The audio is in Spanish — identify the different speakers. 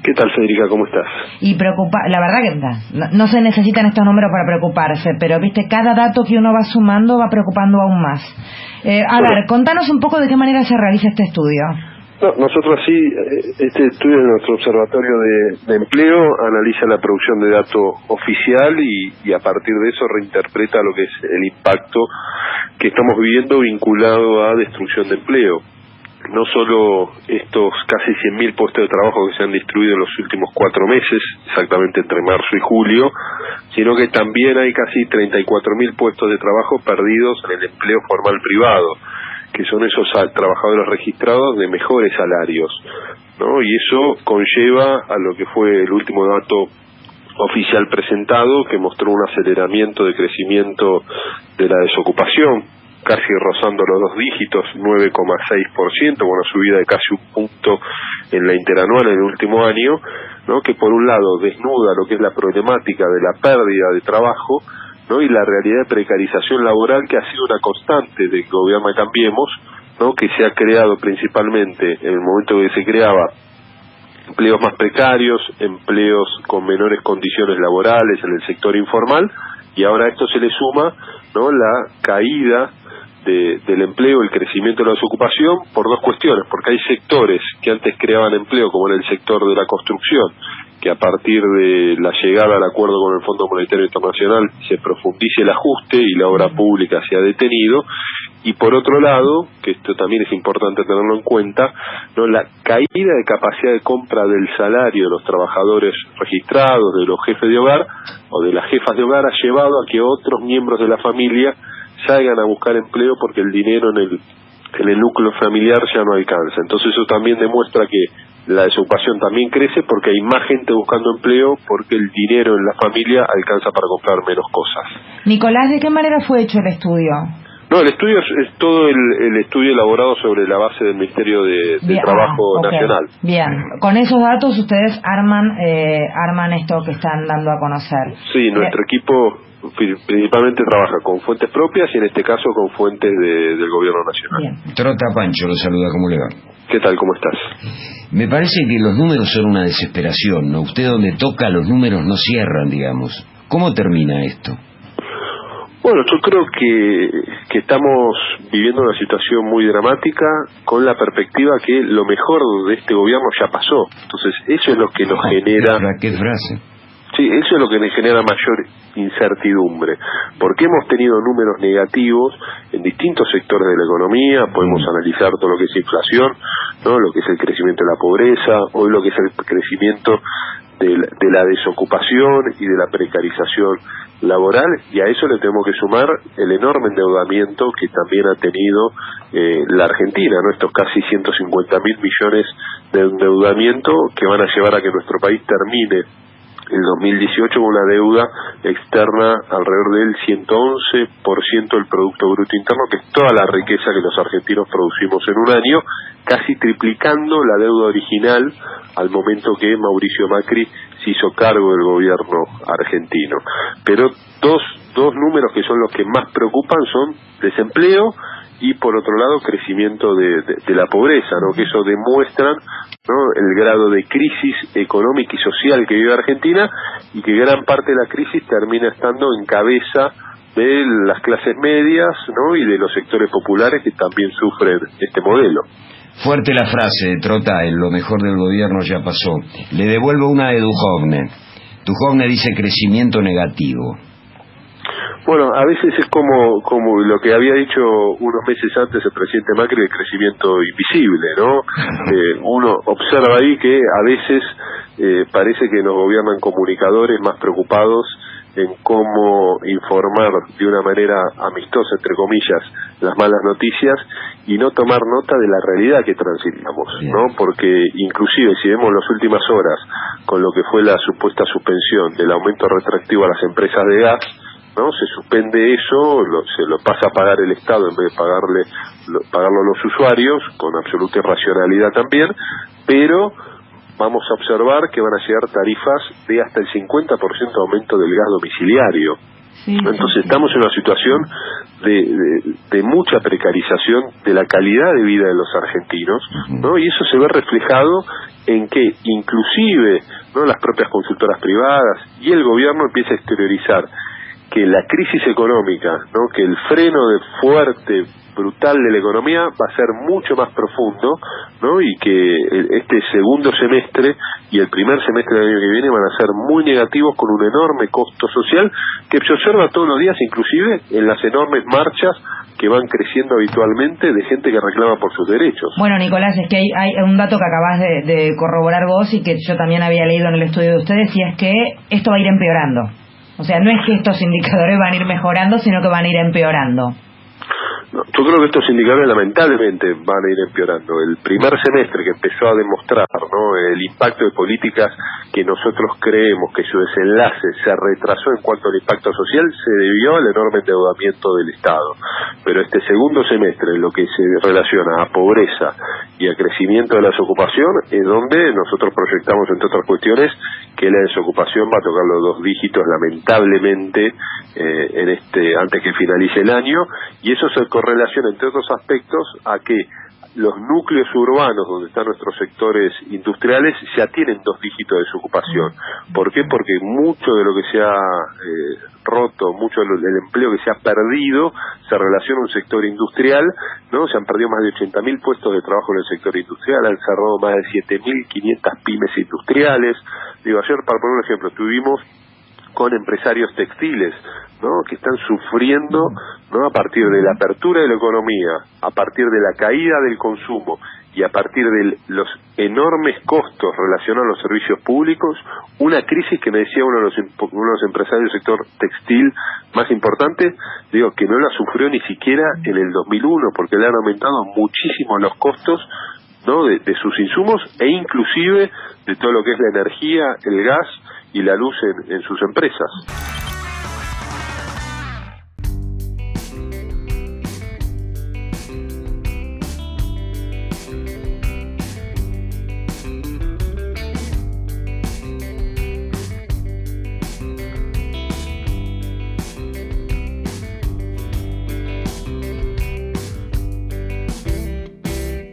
Speaker 1: ¿Qué tal, Federica? ¿Cómo estás?
Speaker 2: Y la verdad que no se necesitan estos números para preocuparse, pero viste, cada dato que uno va sumando va preocupando aún más. A ver, contanos un poco de qué manera se realiza este estudio.
Speaker 1: No, nosotros sí, este estudio de nuestro observatorio de empleo analiza la producción de datos oficial y a partir de eso reinterpreta lo que es el impacto que estamos viviendo vinculado a destrucción de empleo. No solo estos casi 100.000 puestos de trabajo que se han destruido en los últimos 4 meses, exactamente entre marzo y julio, sino que también hay casi 34.000 puestos de trabajo perdidos en el empleo formal privado, que son esos trabajadores registrados de mejores salarios, ¿no? Y eso conlleva a lo que fue el último dato oficial presentado, que mostró un aceleramiento de crecimiento de la desocupación, casi rozando los 2 dígitos, 9,6%, con una subida de casi 1 punto en la interanual en el último año, ¿no? Que por un lado desnuda lo que es la problemática de la pérdida de trabajo, ¿no? Y la realidad de precarización laboral que ha sido una constante de Gobierno Cambiemos, ¿no? Que se ha creado principalmente en el momento que se creaba empleos más precarios, empleos con menores condiciones laborales en el sector informal, y ahora a esto se le suma, ¿no? La caída del empleo, el crecimiento de la desocupación, por 2 cuestiones, porque hay sectores que antes creaban empleo, como en el sector de la construcción, que a partir de la llegada al acuerdo con el Fondo Monetario Internacional se profundice el ajuste y la obra pública se ha detenido, y por otro lado, que esto también es importante tenerlo en cuenta, ¿no? La caída de capacidad de compra del salario de los trabajadores registrados, de los jefes de hogar o de las jefas de hogar, ha llevado a que otros miembros de la familia salgan a buscar empleo porque el dinero en el núcleo familiar ya no alcanza. Entonces eso también demuestra que la desocupación también crece porque hay más gente buscando empleo, porque el dinero en la familia alcanza para comprar menos cosas.
Speaker 2: Nicolás, ¿de qué manera fue hecho el estudio?
Speaker 1: No, el estudio es todo el estudio elaborado sobre la base del Ministerio de Trabajo Nacional.
Speaker 2: Bien, con esos datos ustedes arman esto que están dando a conocer.
Speaker 1: Sí, nuestro equipo principalmente trabaja con fuentes propias y en este caso con fuentes del Gobierno Nacional.
Speaker 3: Bien. Trota Pancho lo saluda, ¿cómo le va?
Speaker 1: ¿Qué tal? ¿Cómo estás?
Speaker 3: Me parece que los números son una desesperación, ¿no? Usted donde toca los números no cierran, digamos. ¿Cómo termina esto?
Speaker 1: Bueno, yo creo que estamos viviendo una situación muy dramática con la perspectiva que lo mejor de este gobierno ya pasó. Entonces, eso es lo que nos genera...
Speaker 3: ¿Qué frase?
Speaker 1: Sí, eso es lo que nos genera mayor incertidumbre, porque hemos tenido números negativos en distintos sectores de la economía. Podemos analizar todo lo que es inflación, ¿no? Lo que es el crecimiento de la pobreza, hoy lo que es el crecimiento de la desocupación y de la precarización laboral, y a eso le tenemos que sumar el enorme endeudamiento que también ha tenido la Argentina, ¿no? Estos casi 150.000 millones de endeudamiento que van a llevar a que nuestro país termine el 2018 con una deuda externa alrededor del 111% del Producto Bruto Interno, que es toda la riqueza que los argentinos producimos en un año, casi triplicando la deuda original al momento que Mauricio Macri se hizo cargo del gobierno argentino. Pero dos números que son los que más preocupan son desempleo y por otro lado crecimiento de la pobreza, ¿no? Que eso demuestra, ¿no?, el grado de crisis económica y social que vive Argentina, y que gran parte de la crisis termina estando en cabeza de las clases medias, ¿no?, y de los sectores populares que también sufren este modelo.
Speaker 3: Fuerte la frase, Trota, lo mejor del gobierno ya pasó. Le devuelvo una de Duhovne. Duhovne dice crecimiento negativo.
Speaker 1: Bueno, a veces es como lo que había dicho unos meses antes el presidente Macri, el crecimiento invisible, ¿no? Uno observa ahí que a veces parece que nos gobiernan comunicadores más preocupados en cómo informar de una manera amistosa, entre comillas, las malas noticias, y no tomar nota de la realidad que transitamos, ¿no? Porque inclusive si vemos las últimas horas con lo que fue la supuesta suspensión del aumento retroactivo a las empresas de gas, ¿no? Se suspende eso, se lo pasa a pagar el Estado en vez de pagarlo a los usuarios, con absoluta irracionalidad también, pero vamos a observar que van a llegar tarifas de hasta el 50% de aumento del gas domiciliario. Entonces estamos en una situación de mucha precarización de la calidad de vida de los argentinos, ¿no? Y eso se ve reflejado en que inclusive, ¿no?, las propias consultoras privadas y el gobierno empieza a exteriorizar que la crisis económica, ¿no?, que el freno de fuerte, brutal de la economía va a ser mucho más profundo, ¿no?, y que este segundo semestre y el primer semestre del año que viene van a ser muy negativos, con un enorme costo social que se observa todos los días, inclusive en las enormes marchas que van creciendo habitualmente de gente que reclama por sus derechos.
Speaker 2: Bueno, Nicolás, es que hay un dato que acabas de corroborar vos y que yo también había leído en el estudio de ustedes, y es que esto va a ir empeorando. O sea, no es que estos indicadores van a ir mejorando, sino que van a ir empeorando.
Speaker 1: No, yo creo que estos indicadores lamentablemente van a ir empeorando. El primer semestre, que empezó a demostrar, ¿no?, el impacto de políticas que nosotros creemos que su desenlace se retrasó en cuanto al impacto social, se debió al enorme endeudamiento del Estado. Pero este segundo semestre, en lo que se relaciona a pobreza y a crecimiento de la desocupación, es donde nosotros proyectamos, entre otras cuestiones, que la desocupación va a tocar los 2 dígitos lamentablemente antes que finalice el año, y eso se correlaciona, entre otros aspectos, a que los núcleos urbanos donde están nuestros sectores industriales ya tienen 2 dígitos de desocupación. ¿Por qué? Porque mucho de lo que se ha roto, mucho del empleo que se ha perdido, se relaciona a un sector industrial, ¿no? Se han perdido más de 80.000 puestos de trabajo en el sector industrial, han cerrado más de 7.500 pymes industriales. Digo, ayer, para poner un ejemplo, tuvimos con empresarios textiles, ¿no?, que están sufriendo, ¿no?, a partir de la apertura de la economía, a partir de la caída del consumo y a partir de los enormes costos relacionados a los servicios públicos, una crisis que me decía uno de los empresarios del sector textil más importante, digo, que no la sufrió ni siquiera en el 2001, porque le han aumentado muchísimo los costos, ¿no?, de sus insumos, e inclusive de todo lo que es la energía, el gas y la luz en sus empresas.